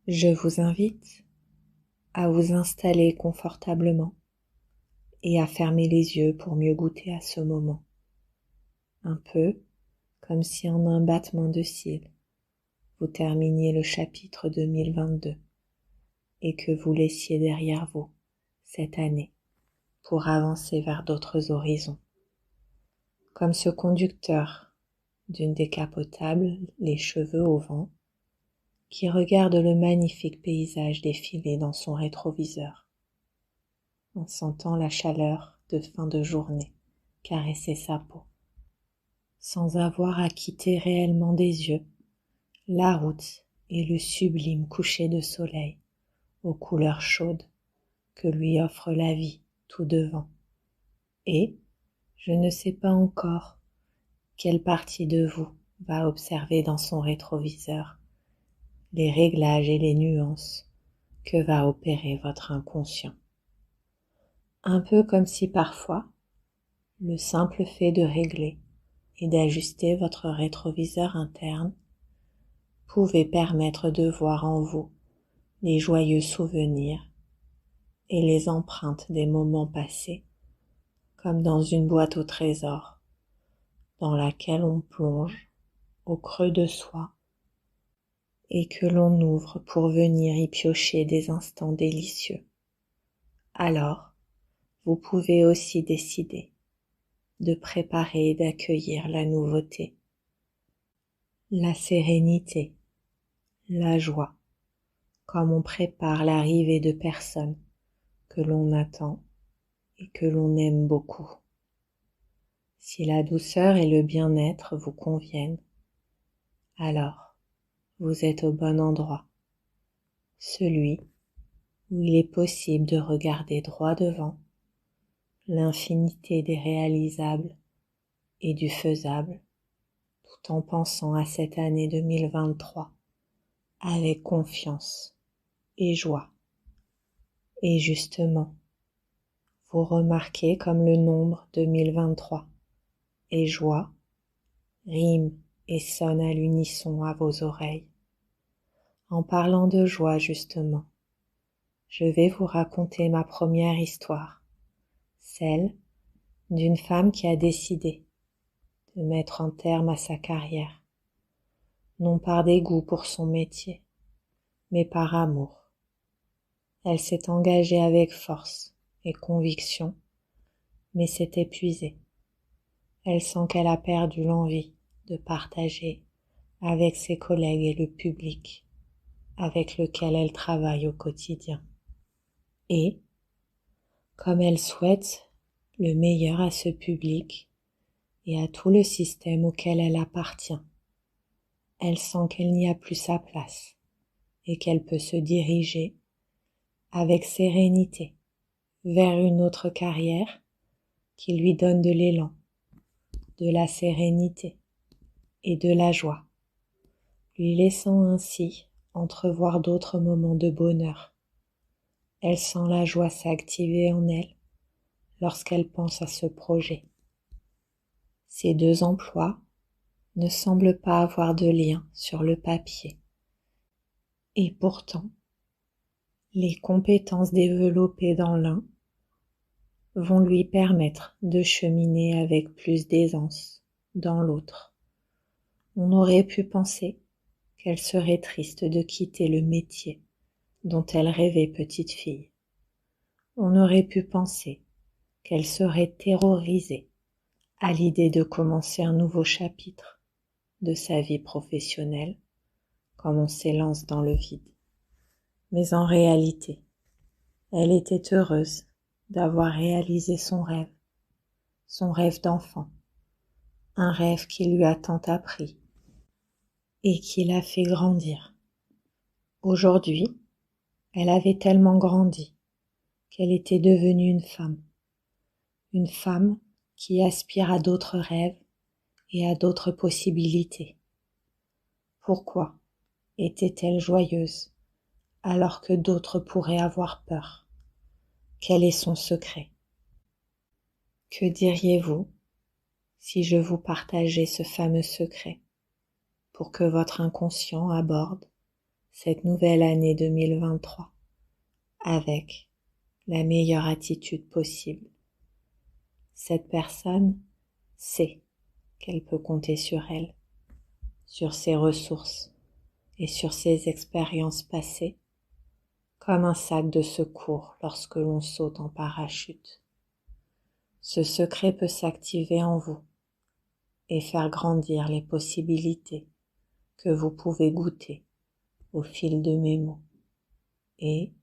Je vous invite à vous installer confortablement et à fermer les yeux pour mieux goûter à ce moment. Un peu comme si en un battement de cils, vous terminiez le chapitre 2022 et que vous laissiez derrière vous cette année pour avancer vers d'autres horizons. Comme ce conducteur d'une décapotable, les cheveux au vent, qui regarde le magnifique paysage défiler dans son rétroviseur, en sentant la chaleur de fin de journée caresser sa peau, sans avoir à quitter réellement des yeux la route et le sublime coucher de soleil aux couleurs chaudes que lui offre la vie tout devant. Et je ne sais pas encore quelle partie de vous va observer dans son rétroviseur les réglages et les nuances que va opérer votre inconscient. Un peu comme si parfois, le simple fait de régler et d'ajuster votre rétroviseur interne pouvait permettre de voir en vous les joyeux souvenirs et les empreintes des moments passés, comme dans une boîte au trésor, dans laquelle on plonge au creux de soi et que l'on ouvre pour venir y piocher des instants délicieux. Alors, vous pouvez aussi décider de préparer et d'accueillir la nouveauté, la sérénité, la joie, comme on prépare l'arrivée de personnes que l'on attend et que l'on aime beaucoup. Si la douceur et le bien-être vous conviennent, alors vous êtes au bon endroit, celui où il est possible de regarder droit devant l'infinité des réalisables et du faisable, tout en pensant à cette année 2023 avec confiance et joie. Et justement, vous remarquez comme le nombre 2023 et joie rime et sonne à l'unisson à vos oreilles. En parlant de joie justement, je vais vous raconter ma première histoire, celle d'une femme qui a décidé de mettre un terme à sa carrière, non par dégoût pour son métier, mais par amour. Elle s'est engagée avec force et conviction, mais s'est épuisée. Elle sent qu'elle a perdu l'envie de partager avec ses collègues et le public avec lequel elle travaille au quotidien. Et, comme elle souhaite le meilleur à ce public et à tout le système auquel elle appartient, elle sent qu'elle n'y a plus sa place et qu'elle peut se diriger avec sérénité vers une autre carrière qui lui donne de l'élan, de la sérénité et de la joie, lui laissant ainsi entrevoir d'autres moments de bonheur. Elle sent la joie s'activer en elle lorsqu'elle pense à ce projet. Ces deux emplois ne semblent pas avoir de lien sur le papier. Et pourtant, les compétences développées dans l'un vont lui permettre de cheminer avec plus d'aisance dans l'autre. On aurait pu penser qu'elle serait triste de quitter le métier dont elle rêvait petite fille. On aurait pu penser qu'elle serait terrorisée à l'idée de commencer un nouveau chapitre de sa vie professionnelle, comme on s'élance dans le vide. Mais en réalité, elle était heureuse d'avoir réalisé son rêve d'enfant, un rêve qui lui a tant appris et qui l'a fait grandir. Aujourd'hui, elle avait tellement grandi qu'elle était devenue une femme qui aspire à d'autres rêves et à d'autres possibilités. Pourquoi était-elle joyeuse alors que d'autres pourraient avoir peur? Quel est son secret? Que diriez-vous si je vous partageais ce fameux secret pour que votre inconscient aborde cette nouvelle année 2023 avec la meilleure attitude possible. Cette personne sait qu'elle peut compter sur elle, sur ses ressources et sur ses expériences passées, comme un sac de secours lorsque l'on saute en parachute. Ce secret peut s'activer en vous et faire grandir les possibilités que vous pouvez goûter au fil de mes mots. Et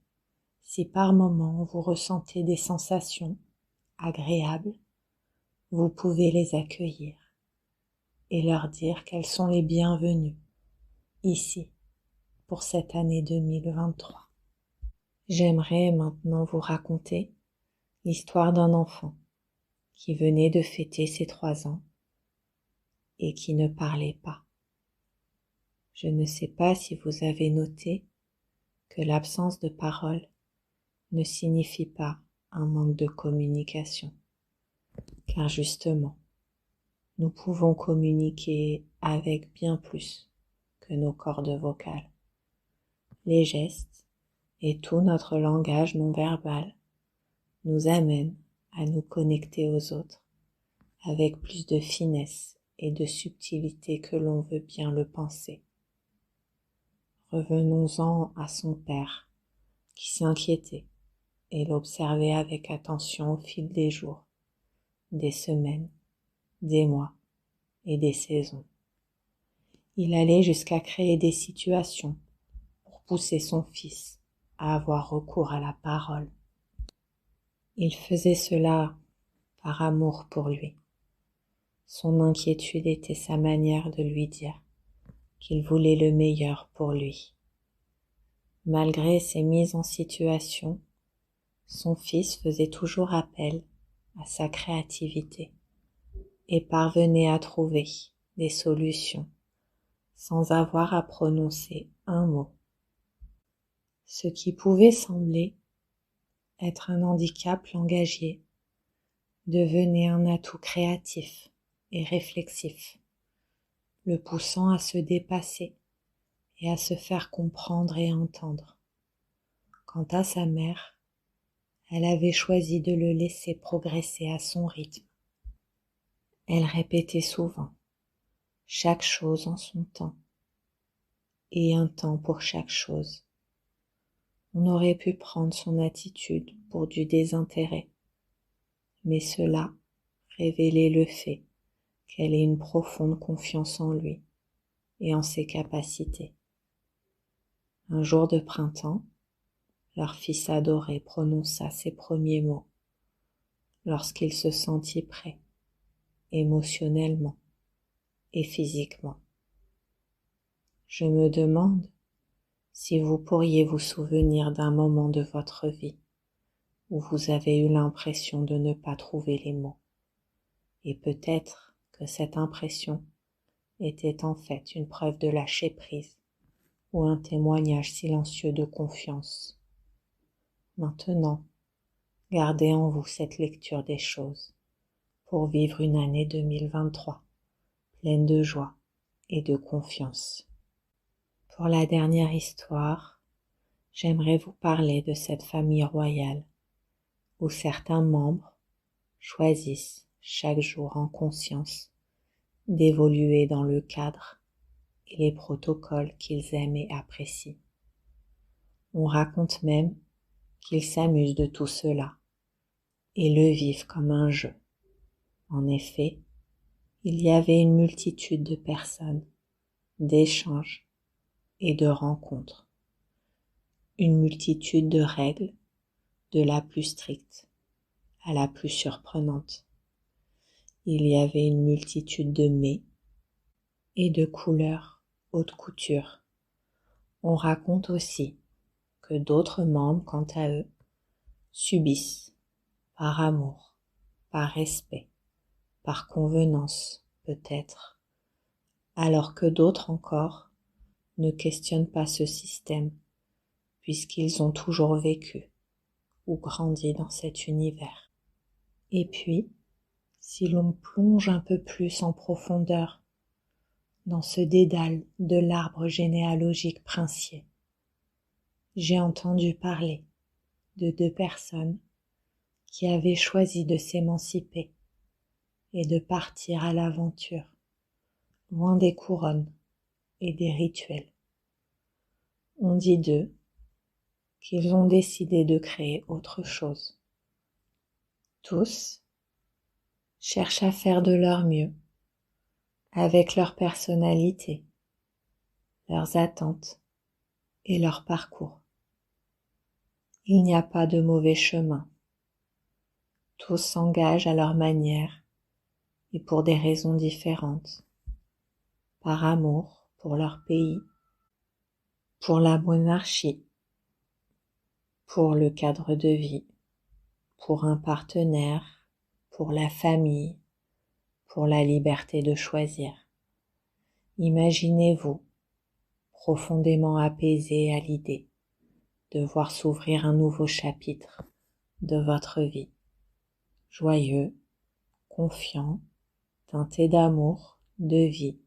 si par moments vous ressentez des sensations agréables, vous pouvez les accueillir et leur dire qu'elles sont les bienvenues ici pour cette année 2023. J'aimerais maintenant vous raconter l'histoire d'un enfant qui venait de fêter ses 3 ans et qui ne parlait pas. Je ne sais pas si vous avez noté que l'absence de parole ne signifie pas un manque de communication, car justement, nous pouvons communiquer avec bien plus que nos cordes vocales. Les gestes et tout notre langage non verbal nous amènent à nous connecter aux autres avec plus de finesse et de subtilité que l'on veut bien le penser. Revenons-en à son père, qui s'inquiétait et l'observait avec attention au fil des jours, des semaines, des mois et des saisons. Il allait jusqu'à créer des situations pour pousser son fils à avoir recours à la parole. Il faisait cela par amour pour lui. Son inquiétude était sa manière de lui dire qu'il voulait le meilleur pour lui. Malgré ses mises en situation, son fils faisait toujours appel à sa créativité et parvenait à trouver des solutions sans avoir à prononcer un mot. Ce qui pouvait sembler être un handicap langagier devenait un atout créatif et réflexif, le poussant à se dépasser et à se faire comprendre et entendre. Quant à sa mère, elle avait choisi de le laisser progresser à son rythme. Elle répétait souvent chaque chose en son temps et un temps pour chaque chose. On aurait pu prendre son attitude pour du désintérêt, mais cela révélait le fait qu'elle ait une profonde confiance en lui et en ses capacités. Un jour de printemps, leur fils adoré prononça ses premiers mots lorsqu'il se sentit prêt, émotionnellement et physiquement. Je me demande si vous pourriez vous souvenir d'un moment de votre vie où vous avez eu l'impression de ne pas trouver les mots, et peut-être que cette impression était en fait une preuve de lâcher prise ou un témoignage silencieux de confiance. Maintenant, gardez en vous cette lecture des choses pour vivre une année 2023 pleine de joie et de confiance. Pour la dernière histoire, j'aimerais vous parler de cette famille royale où certains membres choisissent chaque jour en conscience d'évoluer dans le cadre et les protocoles qu'ils aiment et apprécient. On raconte même qu'ils s'amusent de tout cela et le vivent comme un jeu. En effet, il y avait une multitude de personnes, d'échanges et de rencontres, une multitude de règles, de la plus stricte à la plus surprenante. Il y avait une multitude de mets et de couleurs haute couture. On raconte aussi que d'autres membres, quant à eux, subissent par amour, par respect, par convenance peut-être, alors que d'autres encore ne questionnent pas ce système puisqu'ils ont toujours vécu ou grandi dans cet univers. Et puis, si l'on plonge un peu plus en profondeur dans ce dédale de l'arbre généalogique princier, j'ai entendu parler de deux personnes qui avaient choisi de s'émanciper et de partir à l'aventure, loin des couronnes et des rituels. On dit d'eux qu'ils ont décidé de créer autre chose. Tous cherchent à faire de leur mieux, avec leur personnalité, leurs attentes et leur parcours. Il n'y a pas de mauvais chemin. Tous s'engagent à leur manière et pour des raisons différentes. Par amour pour leur pays, pour la monarchie, pour le cadre de vie, pour un partenaire, pour la famille, pour la liberté de choisir. Imaginez-vous profondément apaisé à l'idée de voir s'ouvrir un nouveau chapitre de votre vie, joyeux, confiant, teinté d'amour, de vie,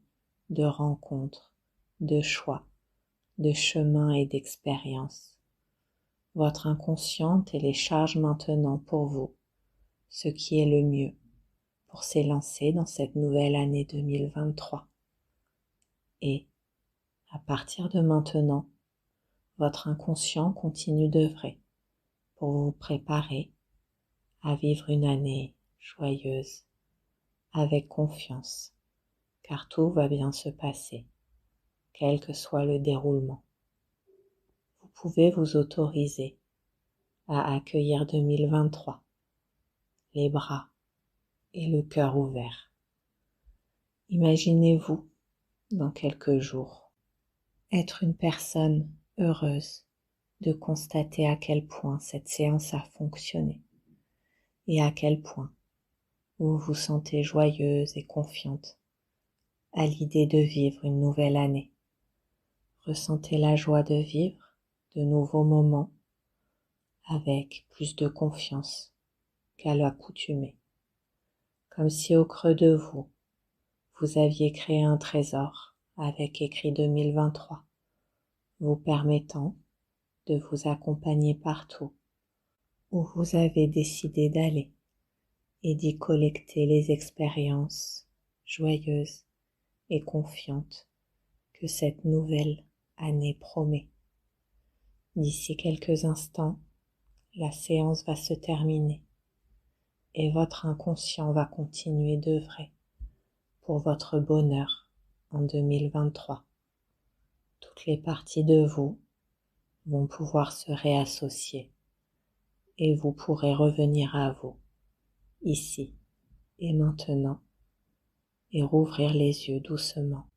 de rencontres, de choix, de chemin et d'expérience. Votre inconscient télécharge maintenant pour vous ce qui est le mieux pour s'élancer dans cette nouvelle année 2023. Et, à partir de maintenant, votre inconscient continue d'œuvrer pour vous préparer à vivre une année joyeuse, avec confiance, car tout va bien se passer, quel que soit le déroulement. Vous pouvez vous autoriser à accueillir 2023, les bras et le cœur ouvert. Imaginez-vous, dans quelques jours, être une personne heureuse de constater à quel point cette séance a fonctionné et à quel point vous vous sentez joyeuse et confiante à l'idée de vivre une nouvelle année. Ressentez la joie de vivre de nouveaux moments avec plus de confiance qu'à l'accoutumée, comme si au creux de vous, vous aviez créé un trésor avec écrit 2023, vous permettant de vous accompagner partout où vous avez décidé d'aller et d'y collecter les expériences joyeuses et confiantes que cette nouvelle année promet. D'ici quelques instants, la séance va se terminer et votre inconscient va continuer d'œuvrer pour votre bonheur en 2023. Toutes les parties de vous vont pouvoir se réassocier et vous pourrez revenir à vous, ici et maintenant, et rouvrir les yeux doucement.